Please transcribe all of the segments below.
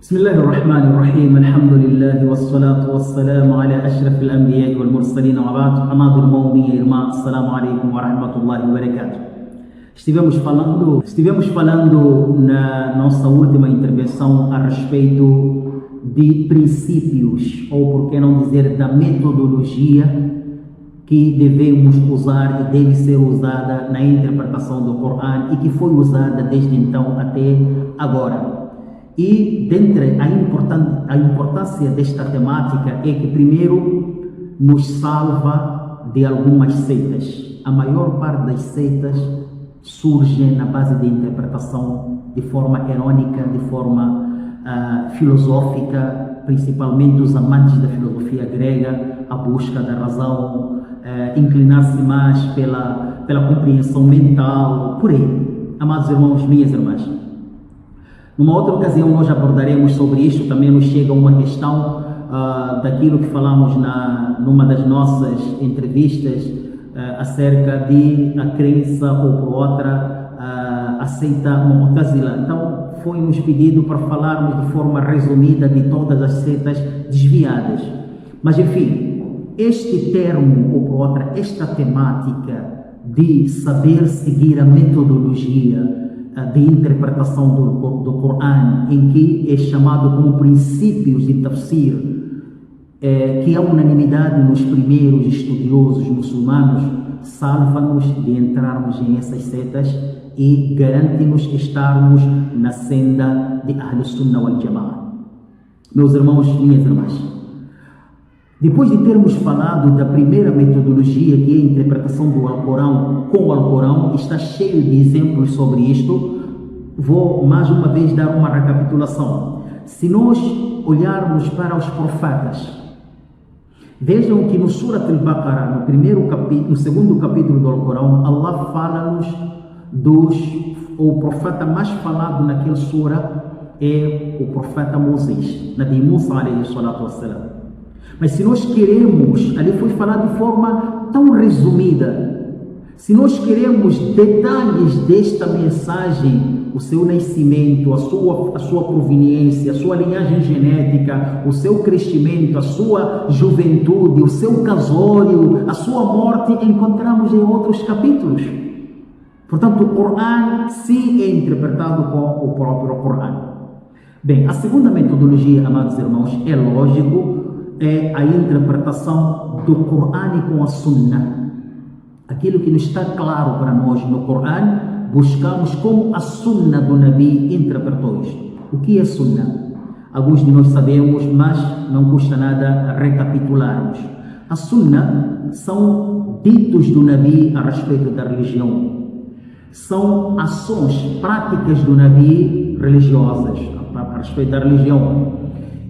بسم الله الرحمن الرحيم الحمد لله والصلاة والسلام على أشرف الأنبياء والمرسلين وبعد. Amado irmão, minha irmã, assalamu alaikum wa rahmatullahi wa barakatuh. Estivemos falando na nossa última intervenção a respeito de princípios, ou por que não dizer da metodologia que devemos usar e deve ser usada na interpretação do Corão e que foi usada desde então até agora. E dentre a importância desta temática é que primeiro nos salva de algumas seitas. A maior parte das seitas surge na base de interpretação de forma errônica, de forma filosófica, principalmente os amantes da filosofia grega, a busca da razão, inclinar-se mais pela compreensão mental, por aí. Amados irmãos, minhas irmãs, numa outra ocasião nós abordaremos sobre isto. Também nos chega uma questão daquilo que falamos numa das nossas entrevistas acerca de a crença ou por outra aceita Mu'tazila. Então foi-nos pedido para falarmos de forma resumida de todas as seitas desviadas. Mas enfim, este termo ou por outra, esta temática de saber seguir a metodologia de interpretação do Corão, em que é chamado como princípios de tafsir, que há unanimidade nos primeiros estudiosos muçulmanos, salva-nos de entrarmos em essas setas e garante-nos estarmos na senda de Ahlus Sunnah wal Jama'ah. Meus irmãos, minhas irmãs, depois de termos falado da primeira metodologia, que é a interpretação do Alcorão com o Alcorão, está cheio de exemplos sobre isto, vou mais uma vez dar uma recapitulação. Se nós olharmos para os profetas, vejam que no Surat al-Baqarah, no segundo capítulo do Alcorão, Allah fala-nos o profeta mais falado naquele sura é o profeta Moisés, Nabi Musa alayhi salatu wassalam. Mas se nós queremos, ali foi falado de forma tão resumida, se nós queremos detalhes desta mensagem, o seu nascimento, a sua proveniência, a sua linhagem genética, o seu crescimento, a sua juventude, o seu casório, a sua morte, encontramos em outros capítulos. Portanto, o Corão sim é interpretado com o próprio Corão. Bem, a segunda metodologia, amados irmãos, é lógico, é a interpretação do Corão com a Sunnah. Aquilo que nos está claro para nós no Corão, buscamos como a Sunnah do Nabi interpretou isto. O que é Sunnah? Alguns de nós sabemos, mas não custa nada recapitularmos. A Sunnah são ditos do Nabi a respeito da religião. São ações, práticas do Nabi religiosas a respeito da religião.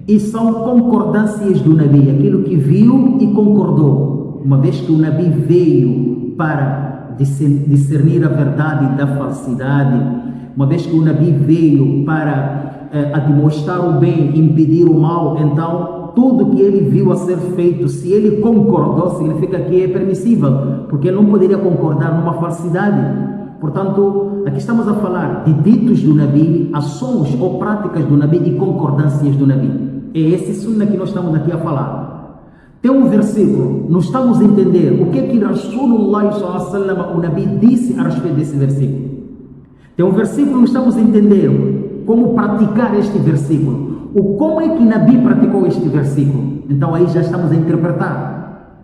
E são concordâncias do Nabi, aquilo que viu e concordou. Uma vez que o Nabi veio para discernir a verdade da falsidade, uma vez que o Nabi veio para demonstrar o bem, impedir o mal, então tudo que ele viu a ser feito, se ele concordou, significa que é permissível, porque ele não poderia concordar numa falsidade. Portanto, aqui estamos a falar de ditos do Nabi, ações ou práticas do Nabi e concordâncias do Nabi. É esse Sunnah que nós estamos aqui a falar. Tem um versículo, não estamos a entender o que é que Rasulullah sallallahu alaihi wasallam, o Nabi, disse a respeito desse versículo. Tem um versículo, não estamos a entender como praticar este versículo. Como é que Nabi praticou este versículo? Então aí já estamos a interpretar.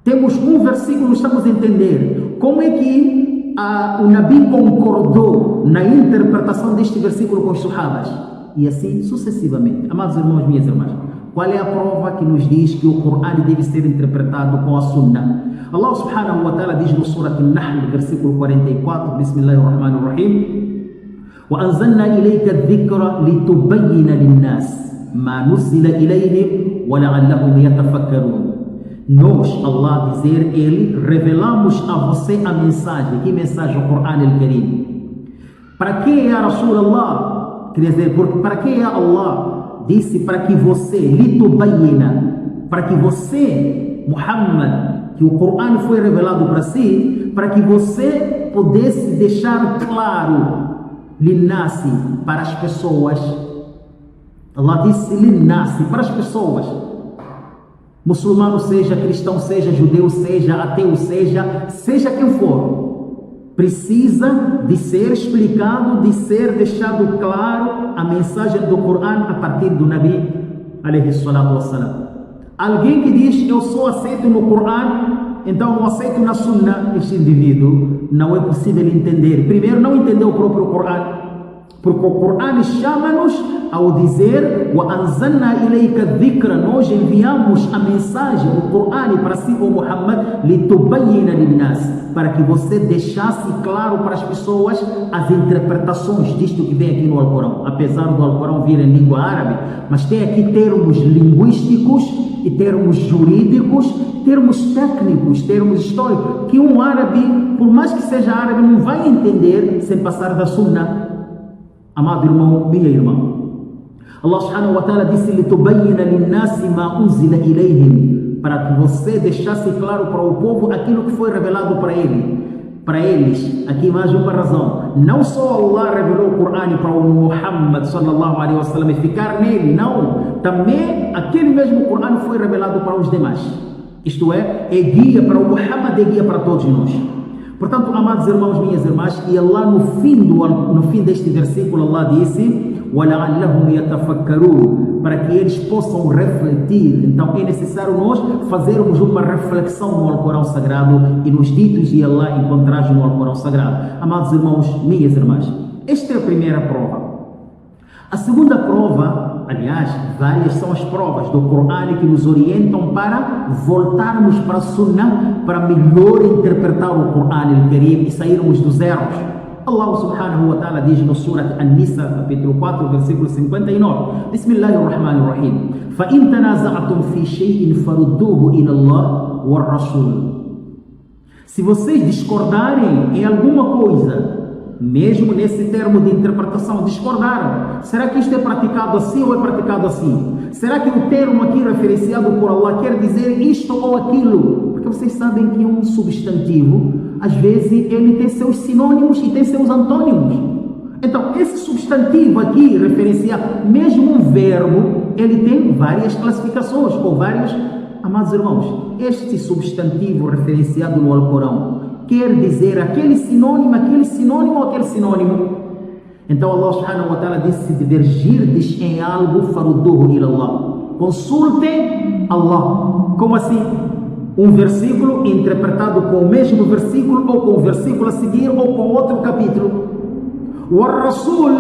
Temos um versículo, não estamos a entender como é que o Nabi concordou na interpretação deste versículo com os Sahabas. E assim sucessivamente. Amados irmãos, minhas irmãs, qual é a prova que nos diz que o Corão deve ser interpretado com a Sunnah? Allah subhanahu wa ta'ala diz no Surat An-Nahl, versículo 44, Bismillahirrahmanirrahim: وَأَنزَلْنَا إِلَيْكَ الذِّكْرَ لِتُبَيِّنَ لِلنَّاسِ مَا نُزِّلَ إِلَيْهِمْ وَلَعَلَّهُمْ يَتَفَكَّرُونَ. Nós, Allah dizer, Ele, revelamos a você a mensagem. Que mensagem? O Corão al-Karim. Para que é a Rasulullah? Quer dizer, para que é Allah? Disse para que você, litubayina, para que você, Muhammad, que o Corão foi revelado para si, para que você pudesse deixar claro, linnasi, para as pessoas, Allah disse nasce para as pessoas. Muçulmano seja, cristão seja, judeu seja, ateu seja quem for. Precisa de ser explicado, de ser deixado claro a mensagem do Corão a partir do Nabi alayhi salatu wassalam. Alguém que diz eu só aceito no Corão, então não aceito na Sunna, este indivíduo não é possível entender. Primeiro, não entendeu o próprio Corão, porque o Corão chama-nos ao dizer وَأَنزَلْنَا إِلَيْكَ الذِّكْرَ, nós enviamos a mensagem, o Corão para si, o Muhammad, لِتُبَيِّنَ لِلنَّاسِ, para que você deixasse claro para as pessoas as interpretações disto que vem aqui no Alcorão. Apesar do Alcorão vir em língua árabe, mas tem aqui termos linguísticos e termos jurídicos, termos técnicos, termos históricos, que um árabe, por mais que seja árabe, não vai entender sem passar da Sunna. Amado irmão, minha irmã, Allah subhanahu wa ta'ala disse لِتُبَيِّنَ لِلنَّاسِ مَا أُنزِلَ إِلَيْهِمْ, para que você deixasse claro para o povo aquilo que foi revelado para eles. Aqui mais uma razão, não só Allah revelou o Corão para o Muhammad sallallahu alaihi wasallam e ficar nele, não, também aquele mesmo Corão foi revelado para os demais, isto é guia para o Muhammad, é guia para todos nós. Portanto, amados irmãos, minhas irmãs, e Allah no fim deste versículo, Allah disse وَلَعَلَّهُمْ يَتَفَكَّرُونَ, para que eles possam refletir. Então é necessário nós fazermos uma reflexão no Alcorão Sagrado e nos ditos de Allah encontrados no Alcorão Sagrado. Amados irmãos, minhas irmãs, esta é a primeira prova. A segunda prova, aliás, várias são as provas do Corão que nos orientam para voltarmos para a Sunnah, para melhor interpretar o Corão Al-Karim e sairmos dos erros. Allah subhanahu wa ta'ala diz no Surat An-Nisa, capítulo 4, versículo 59, Bismillahirrahmanirrahim, فَإِن تَنَازَعْتُمْ فِي شَيْءٍ فَرُدُّوهُ إِلَى اللَّهِ وَالرَّسُولِ. Se vocês discordarem em alguma coisa, mesmo nesse termo de interpretação, discordaram, será que isto é praticado assim ou é praticado assim? Será que o termo aqui referenciado por Allah quer dizer isto ou aquilo? Porque vocês sabem que um substantivo, às vezes, ele tem seus sinônimos e tem seus antônimos. Então, esse substantivo aqui referenciado, mesmo um verbo, ele tem várias classificações ou vários. Amados irmãos, este substantivo referenciado no Alcorão quer dizer aquele sinônimo ou aquele sinônimo. Então Allah subhanahu wa ta'ala disse: se divergirdes em algo, farudduhu ila Allah, consultem Allah. Como assim? Um versículo interpretado com o mesmo versículo, ou com o versículo a seguir, ou com outro capítulo. O Rasul,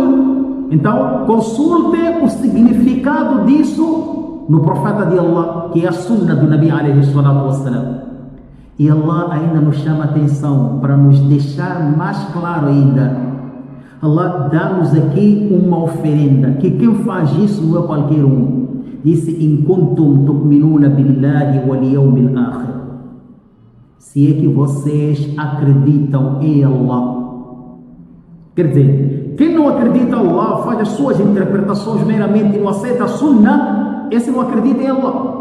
então consulte o significado disso no profeta de Allah, que é a Sunna do Nabi alayhi salatu wassalam. E Allah ainda nos chama a atenção para nos deixar mais claro ainda. Allah dá-nos aqui uma oferenda, que quem faz isso não é qualquer um. Disse: in kuntum tu'minuna billahi wal yawmil akhir. Se é que vocês acreditam em Allah. Quer dizer, quem não acredita em Allah, faz as suas interpretações meramente e não aceita a Sunnah, esse não acredita em Allah.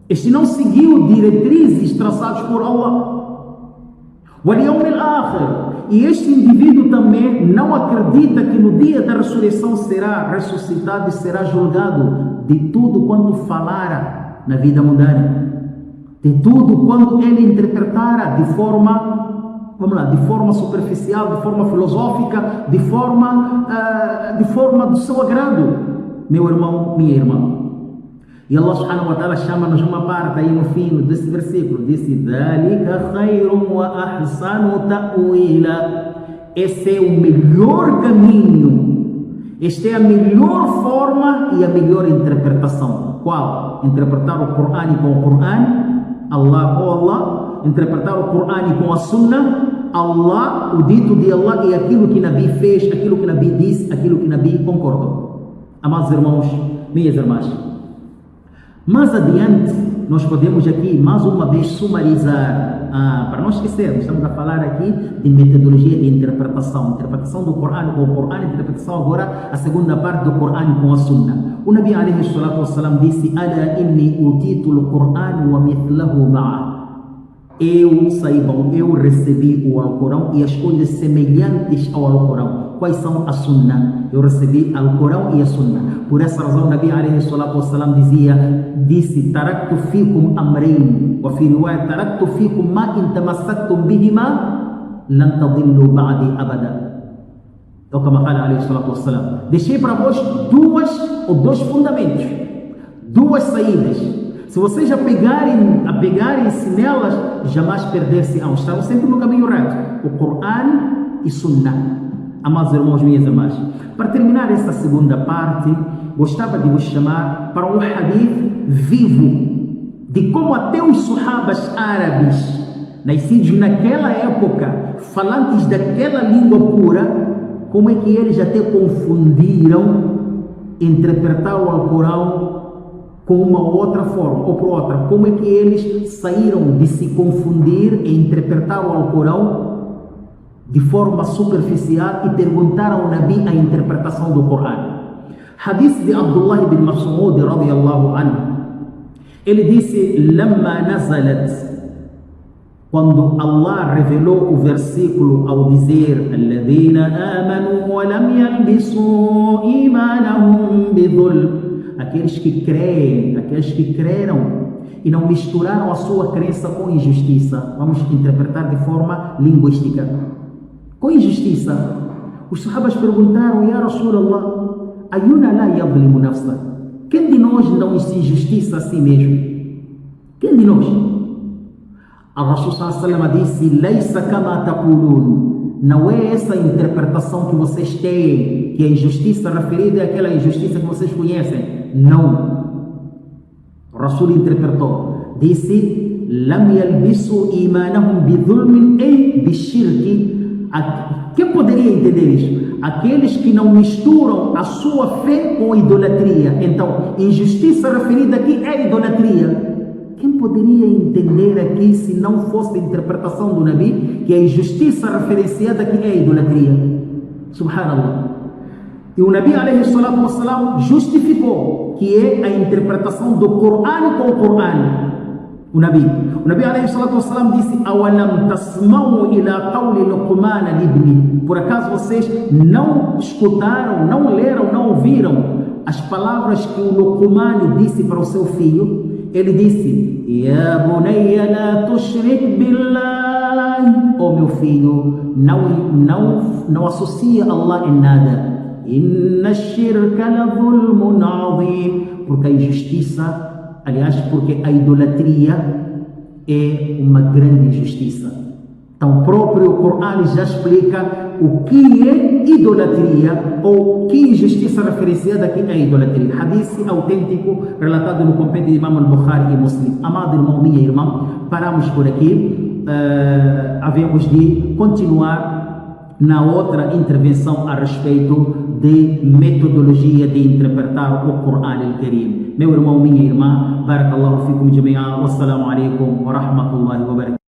Este não seguiu diretrizes traçadas por Allah. Wal yawmil akhir. E este indivíduo também não acredita que no dia da ressurreição será ressuscitado e será julgado de tudo quanto falara na vida mundana, de tudo quanto ele interpretara de forma, de forma superficial, de forma filosófica, de forma do seu agrado, meu irmão, minha irmã. E Allah subhanahu wa ta'ala chama-nos uma parte aí no fim desse versículo, disse: ذَلِكَ خَيْرٌ وَأَحْسَنُ تَأْوِيلًا. Esse é o melhor caminho, esta é a melhor forma e a melhor interpretação. Qual? Interpretar o Corão com o Corão, Allah com Allah, interpretar o Corão com a Sunnah, Allah, o dito de Allah e aquilo que Nabi fez, aquilo que Nabi disse, aquilo que Nabi concordou. Amados irmãos, minhas irmãs, mais adiante, nós podemos aqui, mais uma vez, sumarizar, para não esquecermos, estamos a falar aqui de metodologia de interpretação do Corão com o Corão, interpretação agora, a segunda parte do Corão com a Sunnah. O Nabi alayhi salatu wassalam disse: Ala inni utitu al-Qur'an wa mithlahu ma'a. Eu recebi o Alcorão e as coisas semelhantes ao Alcorão. Quais são a Sunnah? Eu recebi o Corão e a Sunnah. Por essa razão, o Nabi alayhi salatu wassalam disse: taraktu fikum amrayn, wa fi riwayat taraktu fikum ma in tamassaktum bihima lan tadillu ba'di abada. Ou como fala alayhi salatu wassalam, deixei para vós dois fundamentos, duas saídas. Se vocês apegarem-se nelas, jamais perder-se-ão. Estarão sempre no caminho reto. O Corão e Sunnah. Amados irmãos, minhas irmãs, para terminar esta segunda parte, gostava de vos chamar para um hadith vivo de como até os sahabas árabes, nascidos naquela época, falantes daquela língua pura, como é que eles até confundiram interpretar o Alcorão com uma outra forma ou por outra. Como é que eles saíram de se confundir e interpretar o Alcorão de forma superficial e perguntaram ao Nabi a interpretação do Corão. Hadith de Abdullah ibn Mas'ud radiyallahu anhu. Ele disse: "Lamma nazalat", quando Allah revelou o versículo ao dizer: "Alladhina amanu wa lam yalbisu imanahum bidhulm", aqueles que creem, aqueles que creram e não misturaram a sua crença com injustiça. Vamos interpretar de forma linguística. Com injustiça. Os sahabas perguntaram: "Ya Rasulallah, ayuna la yadlimu nafsa?" Quem de nós não se injustiça a si mesmo? Quem de nós? A Rasul sallallahu alaihi wasallam disse: "Laysa kama taqulun", não é essa interpretação que vocês têm, que a injustiça referida é aquela injustiça que vocês conhecem. Não. O Rasul interpretou, disse: "Lam yalbisu imanahum bidhulmin ay bishirki". Quem poderia entender isso? Aqueles que não misturam a sua fé com idolatria. Então, injustiça referida aqui é idolatria. Quem poderia entender aqui, se não fosse a interpretação do Nabi, que a injustiça referenciada aqui é idolatria? Subhanallah. E o Nabi alayhi salatu wassalam justificou que é a interpretação do Corão com o Corão. O Nabi alayhi salatu wassalam disse: "Awalam tasma'u ila qawli Luqman libni", por acaso vocês não escutaram, não leram, não ouviram as palavras que o Luqman disse para o seu filho? Ele disse: "Ya bunayya la tushrik billah", oh meu filho, não associa Allah em nada. "Inna ash-shirka la dhulmun 'azim", porque a injustiça, aliás, porque a idolatria é uma grande injustiça. Então, o próprio Corão já explica o que é idolatria ou que injustiça referenciada aqui é idolatria. Hadith autêntico relatado no compêndio de Imam al-Bukhari e Muslim. Amado irmão, minha irmã, paramos por aqui. Havemos de continuar na outra intervenção a respeito de metodologia de interpretar o Corão al-Karim. Meu irmão, minha irmã, barakallahu fikum jami'a, wassalamu alaikum wa rahmatullahi wa barakatuh.